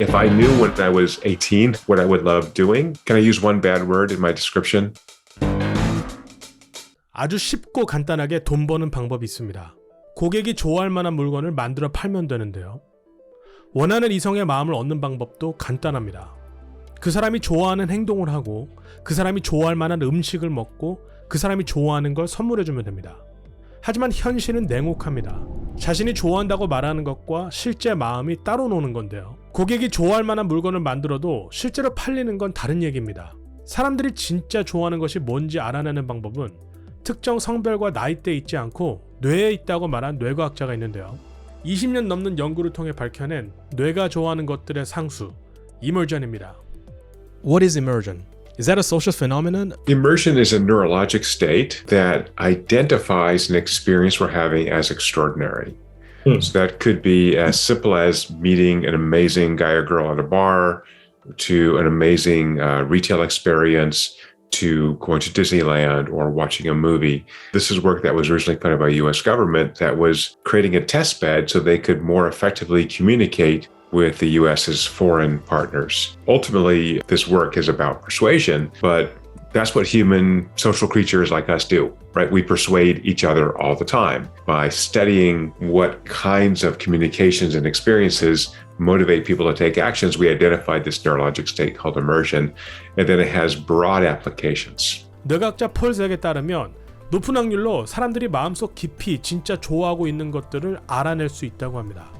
If I knew when I was 18 what I would love doing, can I use one bad word in my description? 아주 쉽고 간단하게 돈 버는 방법이 있습니다. 고객이 좋아할 만한 물건을 만들어 팔면 되는데요. 원하는 이성의 마음을 얻는 방법도 간단합니다. 그 사람이 좋아하는 행동을 하고 그 사람이 좋아할 만한 음식을 먹고 그 사람이 좋아하는 걸 선물해주면 됩니다. 하지만 현실은 냉혹합니다. 자신이 좋아한다고 말하는 것과 실제 마음이 따로 노는 건데요. 고객이 좋아할 만한 물건을 만들어도 실제로 팔리는 건 다른 얘기입니다. 사람들이 진짜 좋아하는 것이 뭔지 알아내는 방법은 특정 성별과 나이대에 있지 않고 뇌에 있다고 말한 뇌과학자가 있는데요. 20년 넘는 연구를 통해 밝혀낸 뇌가 좋아하는 것들의 상수, Immersion입니다. What is Immersion? Is that a social phenomenon? Immersion is a neurologic state that identifies an experience we're having as extraordinary. So that could be as simple as meeting an amazing guy or girl at a bar, to an amazing retail experience, to going to Disneyland or watching a movie. This is work that was originally funded by the US government that was creating a test bed so they could more effectively communicate with the US's foreign partners. Ultimately, this work is about persuasion, but that's what human social creatures like us do, right? We persuade each other all the time by studying what kinds of communications and experiences motivate people to take actions. We identified this neurologic state called immersion, and then it has broad applications. 뇌과학자 폴 잭에 따르면 높은 확률로 사람들이 마음속 깊이 진짜 좋아하고 있는 것들을 알아낼 수 있다고 합니다.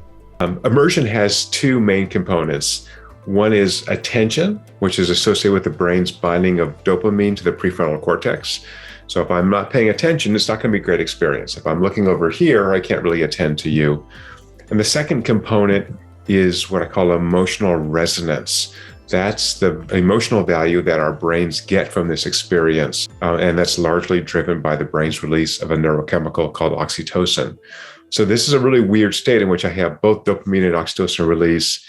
Immersion has two main components. One is attention, which is associated with the brain's binding of dopamine to the prefrontal cortex. So if I'm not paying attention, it's not going to be a great experience. If I'm looking over here, I can't really attend to you. And the second component is what I call emotional resonance. That's the emotional value that our brains get from this experience. And that's largely driven by the brain's release of a neurochemical called oxytocin. So this is a really weird state in which I have both dopamine and oxytocin release,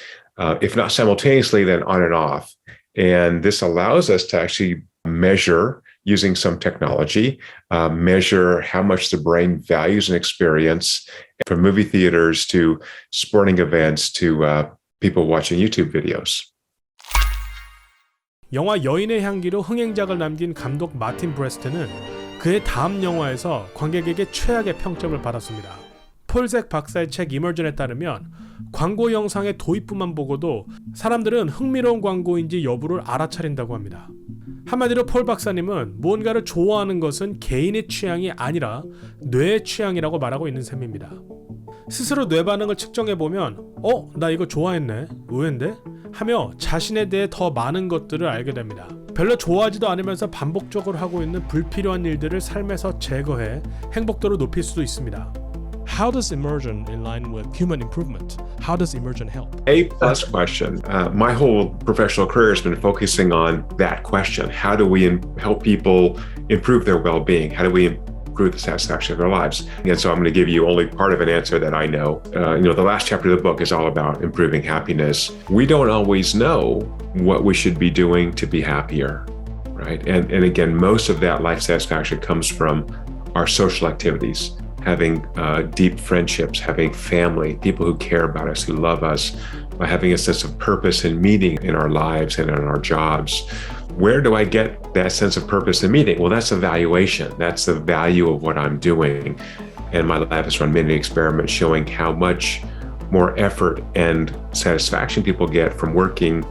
if not simultaneously, then on and off. And this allows us to actually measure, using some technology, measure how much the brain values an experience, from movie theaters to sporting events to people watching YouTube videos. 영화 여인의 향기로 흥행작을 남긴 감독 마틴 브레스트는 그의 다음 영화에서 관객에게 최악의 평점을 받았습니다. 폴 잭 박사의 책 이머전에 따르면 광고 영상의 도입부만 보고도 사람들은 흥미로운 광고인지 여부를 알아차린다고 합니다. 한마디로 폴 박사님은 무언가를 좋아하는 것은 개인의 취향이 아니라 뇌의 취향이라고 말하고 있는 셈입니다. 스스로 뇌 반응을 측정해보면 나 이거 좋아했네, 의외인데? 하며 자신에 대해 더 많은 것들을 알게 됩니다. 별로 좋아하지도 않으면서 반복적으로 하고 있는 불필요한 일들을 삶에서 제거해 행복도를 높일 수도 있습니다. How does immersion align with human improvement? How does immersion help? A+ question. My whole professional career has been focusing on that question. How do we help people improve their well-being? How do we improve the satisfaction of their lives? And so I'm going to give you only part of an answer that I know. The last chapter of the book is all about improving happiness. We don't always know what we should be doing to be happier, right? And again, most of that life satisfaction comes from our social activities. Having deep friendships, having family, people who care about us, who love us, having a sense of purpose and meaning in our lives and in our jobs. Where do I get that sense of purpose and meaning? Well, that's evaluation. That's the value of what I'm doing. And my lab has run many experiments showing how much more effort and satisfaction people get from working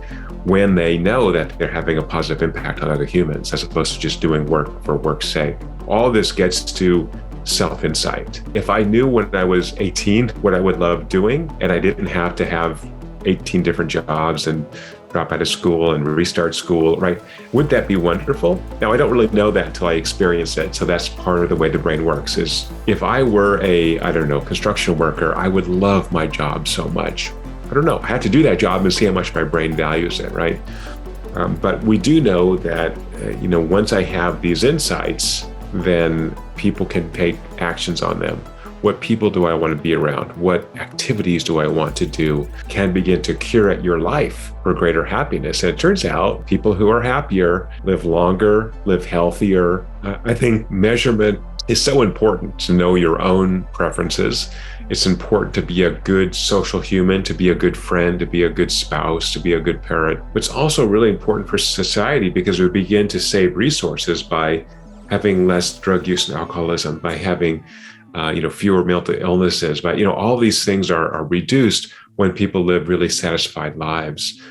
when they know that they're having a positive impact on other humans, as opposed to just doing work for work's sake. All this gets to self-insight. If I knew when I was 18 what I would love doing, and I didn't have to have 18 different jobs and drop out of school and restart school, right? Would that be wonderful? Now, I don't really know that until I experience it. So that's part of the way the brain works is if I were a, construction worker, I would love my job so much. I don't know. I have to do that job and see how much my brain values it, right? But we do know that, once I have these insights, then people can take actions on them. What people do I want to be around? What activities do I want to do? Can begin to curate your life for greater happiness. And it turns out people who are happier live longer, live healthier. I think measurement is so important to know your own preferences It's important to be a good social human, to be a good friend, to be a good spouse, to be a good parent. But it's also really important for society because we begin to save resources by having less drug use and alcoholism, by having fewer mental illnesses, but all these things are reduced when people live really satisfied lives.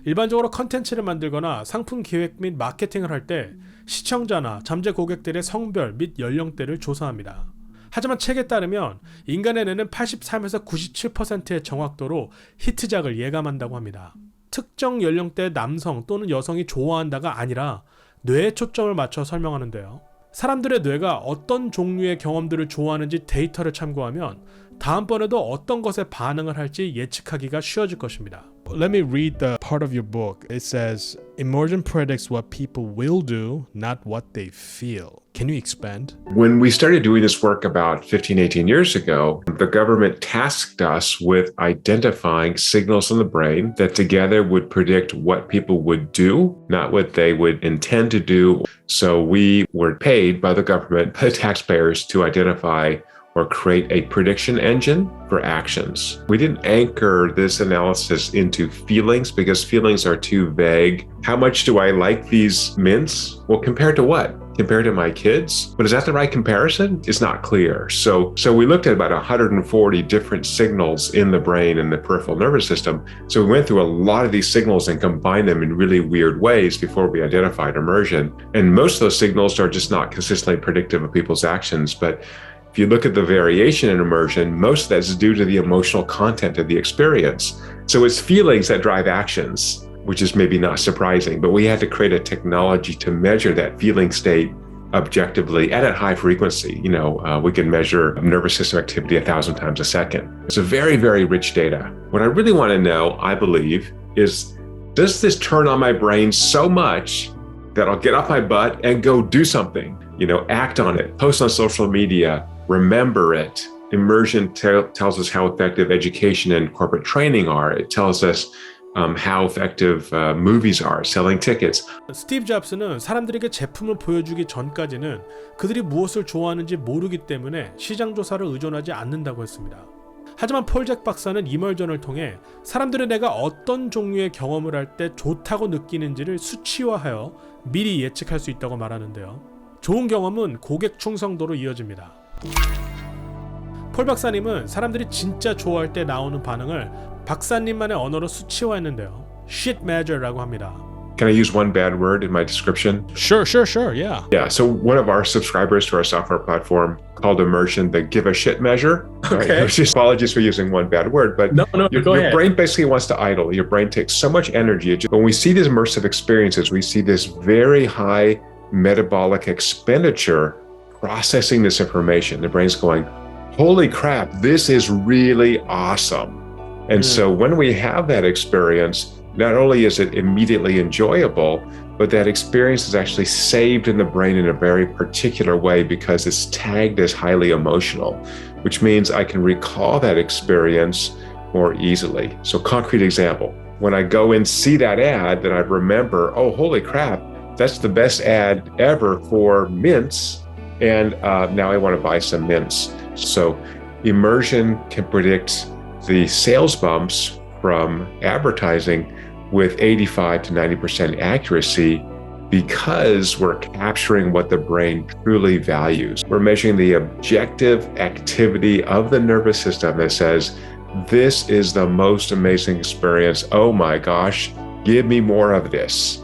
일반적으로 컨텐츠를 만들거나 상품 기획 및 마케팅을 할 때 시청자나 잠재 고객들의 성별 및 연령대를 조사합니다. 하지만 책에 따르면 인간의 뇌는 83에서 97%의 정확도로 히트작을 예감한다고 합니다. 특정 연령대의 남성 또는 여성이 좋아한다가 아니라 뇌에 초점을 맞춰 설명하는데요. 사람들의 뇌가 어떤 종류의 경험들을 좋아하는지 데이터를 참고하면 다음번에도 어떤 것에 반응을 할지 예측하기가 쉬워질 것입니다. Let me read the part of your book. It says, Immersion predicts what people will do, not what they feel. Can you expand? When we started doing this work about 15, 18 years ago, the government tasked us with identifying signals in the brain that together would predict what people would do, not what they would intend to do. So we were paid by the government, the taxpayers, to identify or create a prediction engine for actions. We didn't anchor this analysis into feelings because feelings are too vague. How much do I like these mints? Well, compared to what? Compared to my kids? But is that the right comparison? It's not clear. So we looked at about 140 different signals in the brain and the peripheral nervous system. So we went through a lot of these signals and combined them in really weird ways before we identified immersion. And most of those signals are just not consistently predictive of people's actions. But if you look at the variation in immersion, most of that is due to the emotional content of the experience. So it's feelings that drive actions, which is maybe not surprising, but we had to create a technology to measure that feeling state objectively and at high frequency. We can measure nervous system activity 1,000 times a second. It's a very, very rich data. What I really want to know, I believe, is does this turn on my brain so much that I'll get off my butt and go do something, act on it, post on social media, remember it. Immersion tells us how effective education and corporate training are. It tells us how effective movies are, selling tickets. 스티브 잡스는 사람들에게 제품을 보여주기 전까지는 그들이 무엇을 좋아하는지 모르기 때문에 시장 조사를 의존하지 않는다고 했습니다. 하지만 폴 잭 박사는 이멀전을 통해 사람들의 뇌가 어떤 종류의 경험을 할 때 좋다고 느끼는지를 수치화하여 미리 예측할 수 있다고 말하는데요. 좋은 경험은 고객 충성도로 이어집니다. 폴 박사님은 사람들이 진짜 좋아할 때 나오는 반응을 박사님만의 언어로 수치화했는데요. shit measure라고 합니다. Can I use one bad word in my description? Sure, yeah. Yeah, so one of our subscribers to our software platform called Immersion the give a shit measure. Okay. Right? Just apologies for using one bad word, but No, your brain basically wants to idle. Your brain takes so much energy. When we see these immersive experiences, we see this very high metabolic expenditure processing this information. The brain's going, holy crap, this is really awesome. And so when we have that experience, not only is it immediately enjoyable, but that experience is actually saved in the brain in a very particular way because it's tagged as highly emotional, which means I can recall that experience more easily. So concrete example, when I go and see that ad, then I remember, oh, holy crap, that's the best ad ever for mints. And now I want to buy some mints. So immersion can predict the sales bumps from advertising with 85 to 90% accuracy because we're capturing what the brain truly values. We're measuring the objective activity of the nervous system that says, this is the most amazing experience. Oh my gosh, give me more of this.